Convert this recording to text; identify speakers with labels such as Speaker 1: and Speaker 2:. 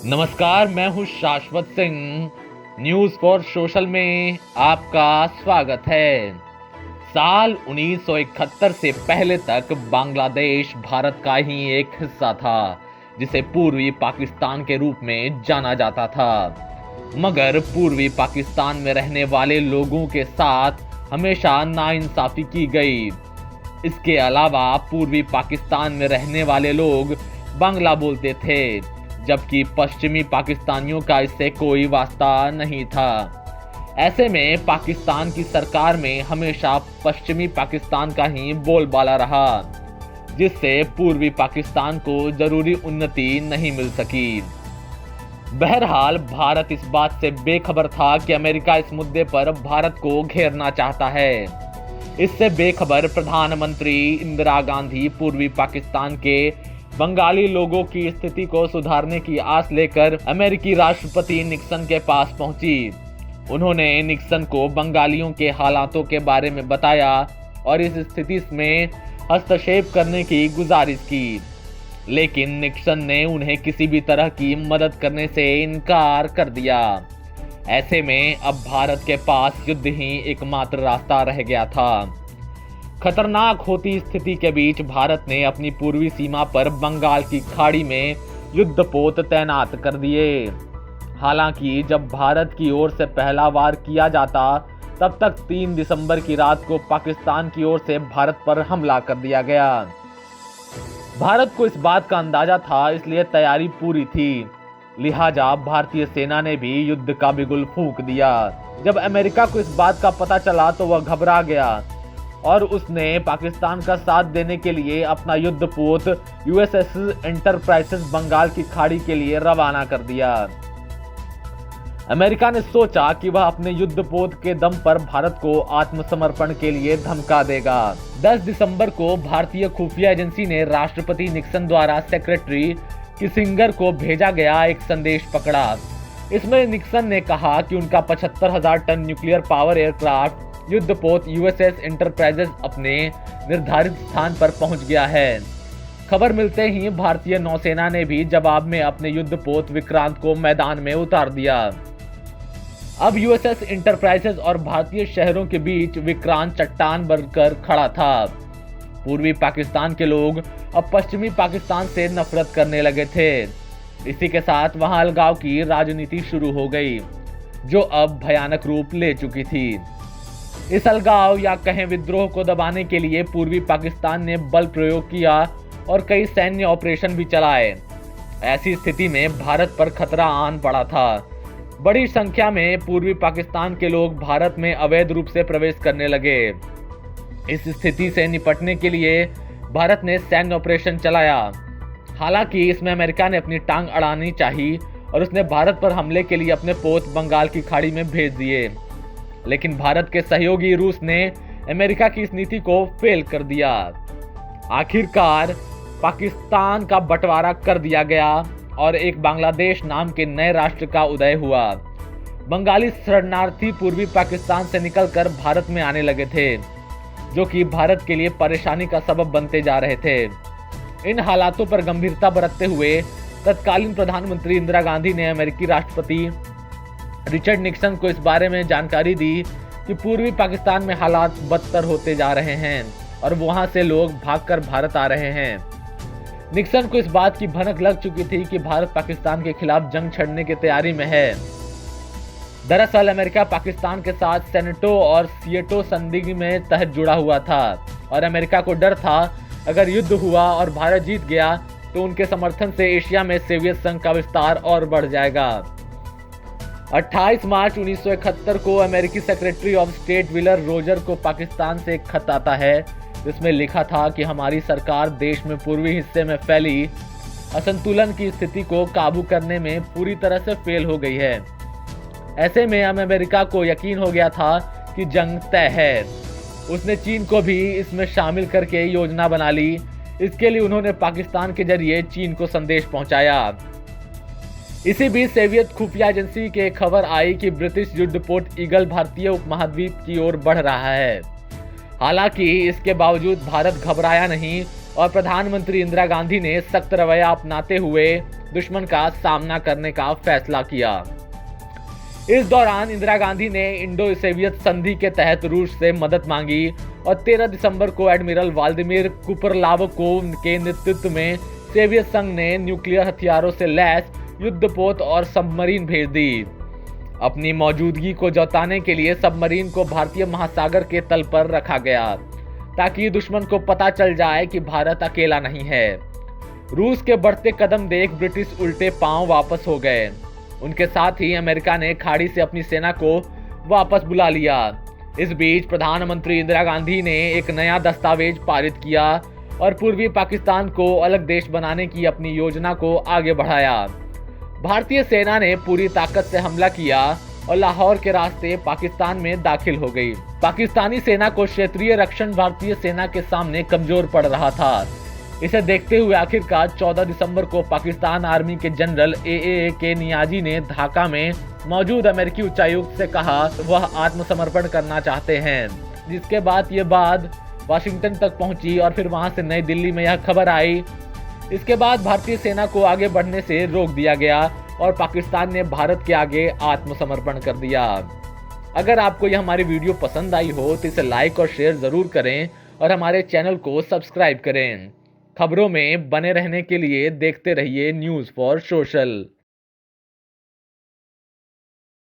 Speaker 1: नमस्कार, मैं हूं शाश्वत सिंह। न्यूज़ फॉर सोशल में आपका स्वागत है। साल 1971 से पहले तक बांग्लादेश भारत का ही एक हिस्सा था, जिसे पूर्वी पाकिस्तान के रूप में जाना जाता था। मगर पूर्वी पाकिस्तान में रहने वाले लोगों के साथ हमेशा नाइंसाफी की गई। इसके अलावा पूर्वी पाकिस्तान में रहने वाले लोग बांग्ला बोलते थे, जबकि पश्चिमी पाकिस्तानियों का इससे कोई वास्ता नहीं था। ऐसे में पाकिस्तान की सरकार में हमेशा पश्चिमी पाकिस्तान का ही बोलबाला रहा, जिससे पूर्वी पाकिस्तान को जरूरी उन्नति नहीं मिल सकी। बहरहाल भारत इस बात से बेखबर था कि अमेरिका इस मुद्दे पर भारत को घेरना चाहता है। इससे बेखबर प्रधानमंत्री इंदिरा गांधी पूर्वी पाकिस्तान के बंगाली लोगों की स्थिति को सुधारने की आस लेकर अमेरिकी राष्ट्रपति निक्सन के पास पहुंची। उन्होंने निक्सन को बंगालियों के हालातों के बारे में बताया और इस स्थिति में हस्तक्षेप करने की गुजारिश की, लेकिन निक्सन ने उन्हें किसी भी तरह की मदद करने से इनकार कर दिया। ऐसे में अब भारत के पास युद्ध ही एकमात्र रास्ता रह गया था। खतरनाक होती स्थिति के बीच भारत ने अपनी पूर्वी सीमा पर बंगाल की खाड़ी में युद्धपोत तैनात कर दिए। हालांकि जब भारत की ओर से पहला वार किया जाता, तब तक 3 दिसंबर की रात को पाकिस्तान की ओर से भारत पर हमला कर दिया गया। भारत को इस बात का अंदाजा था, इसलिए तैयारी पूरी थी। लिहाजा भारतीय सेना ने भी युद्ध का बिगुल फूंक दिया। जब अमेरिका को इस बात का पता चला तो वह घबरा गया और उसने पाकिस्तान का साथ देने के लिए अपना युद्धपोत यूएसएस एंटरप्राइजेस बंगाल की खाड़ी के लिए रवाना कर दिया। अमेरिका ने सोचा कि वह अपने युद्धपोत के दम पर भारत को आत्मसमर्पण के लिए धमका देगा। 10 दिसंबर को भारतीय खुफिया एजेंसी ने राष्ट्रपति निक्सन द्वारा सेक्रेटरी किसिंगर को भेजा गया एक संदेश पकड़ा। इसमें निक्सन ने कहा कि उनका 75,000 टन न्यूक्लियर पावर एयरक्राफ्ट युद्धपोत यूएसएस एंटरप्राइजेस अपने निर्धारित स्थान पर पहुंच गया है। खबर मिलते ही भारतीय नौसेना ने भी जवाब में अपने युद्धपोत विक्रांत को मैदान में उतार दिया। अब यूएसएस एंटरप्राइजेस और भारतीय शहरों के बीच विक्रांत चट्टान बनकर खड़ा था। पूर्वी पाकिस्तान के लोग अब पश्चिमी पाकिस्तान से नफरत करने लगे थे। इसी के साथ वहां अलगाव की राजनीति शुरू हो गई, जो अब भयानक रूप ले चुकी थी। इस अलगाव या कहें विद्रोह को दबाने के लिए पूर्वी पाकिस्तान ने बल प्रयोग किया और कई सैन्य ऑपरेशन भी चलाए। ऐसी स्थिति में भारत पर खतरा आन पड़ा था। बड़ी संख्या में पूर्वी पाकिस्तान के लोग भारत में अवैध रूप से प्रवेश करने लगे। इस स्थिति से निपटने के लिए भारत ने सैन्य ऑपरेशन चलाया। हालांकि इसमें अमेरिका ने अपनी टांग अड़ानी चाहिए और उसने भारत पर हमले के लिए अपने पोत बंगाल की खाड़ी में भेज दिए, लेकिन भारत के सहयोगी रूस ने अमेरिका की इस नीति को फेल कर दिया। आखिरकार पाकिस्तान का बंटवारा कर दिया गया और एक बांग्लादेश नाम के नए राष्ट्र का उदय हुआ। बंगाली शरणार्थी पूर्वी पाकिस्तान से निकलकर भारत में आने लगे थे, जो कि भारत के लिए परेशानी का सबब बनते जा रहे थे। इन हालातों पर गंभीरता बरतते हुए तत्कालीन प्रधानमंत्री इंदिरा गांधी ने अमेरिकी राष्ट्रपति रिचर्ड निक्सन को इस बारे में जानकारी दी कि पूर्वी पाकिस्तान में हालात बदतर होते जा रहे हैं और वहां से लोग भागकर भारत आ रहे हैं। निक्सन को इस बात की भनक लग चुकी थी कि भारत पाकिस्तान के खिलाफ जंग छेड़ने की तैयारी में है। दरअसल अमेरिका पाकिस्तान के साथ सेनेटो और सिएटो संधि में तहत जुड़ा हुआ था और अमेरिका को डर था अगर युद्ध हुआ और भारत जीत गया तो उनके समर्थन से एशिया में सोवियत संघ का विस्तार और बढ़ जाएगा। 28 मार्च 1971 को अमेरिकी secretary of state wheeler Roger को पाकिस्तान से एक खत आता है, जिसमें लिखा था कि हमारी सरकार देश में पूर्वी हिस्से में फैली असंतुलन की स्थिति को काबू करने में पूरी तरह से फेल हो गई है। ऐसे में अब अमेरिका को यकीन हो गया था कि जंग तय है। उसने चीन को भी इसमें शामिल करके योजना बना ली। इसके लिए उन्होंने पाकिस्तान के जरिए चीन को संदेश पहुंचाया। इसी बीच सोवियत खुफिया एजेंसी के खबर आई कि ब्रिटिश युद्धपोत ईगल भारतीय उपमहाद्वीप की ओर बढ़ रहा है। हालांकि इसके बावजूद भारत घबराया नहीं और प्रधानमंत्री इंदिरा गांधी ने सख्त रवैया अपनाते हुए दुश्मन का सामना करने का फैसला किया। इस दौरान इंदिरा गांधी ने इंडो सोवियत संधि के तहत रूस से मदद मांगी और 13 दिसंबर को एडमिरल व्लादिमीर कुपरलावकोव के नेतृत्व में सोवियत संघ ने न्यूक्लियर हथियारों से लैस युद्धपोत और सबमरीन भेज दी। अपनी मौजूदगी को जताने के लिए सबमरीन को भारतीय महासागर के तल पर रखा गया ताकि दुश्मन को पता चल जाए कि भारत अकेला नहीं है। रूस के बढ़ते कदम देख ब्रिटिश उल्टे पांव वापस हो गए। उनके साथ ही अमेरिका ने खाड़ी से अपनी सेना को वापस बुला लिया। इस बीच प्रधानमंत्री इंदिरा गांधी ने एक नया दस्तावेज पारित किया और पूर्वी पाकिस्तान को अलग देश बनाने की अपनी योजना को आगे बढ़ाया। भारतीय सेना ने पूरी ताकत से हमला किया और लाहौर के रास्ते पाकिस्तान में दाखिल हो गई। पाकिस्तानी सेना को क्षेत्रीय रक्षण भारतीय सेना के सामने कमजोर पड़ रहा था। इसे देखते हुए आखिरकार 14 दिसंबर को पाकिस्तान आर्मी के जनरल AAA के नियाजी ने ढाका में मौजूद अमेरिकी उच्चायुक्त से कहा वह आत्मसमर्पण करना चाहते हैं, जिसके बाद ये बात वाशिंगटन तक पहुंची और फिर वहां से नई दिल्ली में यह खबर आई। इसके बाद भारतीय सेना को आगे बढ़ने से रोक दिया गया और पाकिस्तान ने भारत के आगे आत्मसमर्पण कर दिया। अगर आपको यह हमारी वीडियो पसंद आई हो तो इसे लाइक और शेयर जरूर करें और हमारे चैनल को सब्सक्राइब करें। खबरों में बने रहने के लिए देखते रहिए न्यूज़ फॉर सोशल।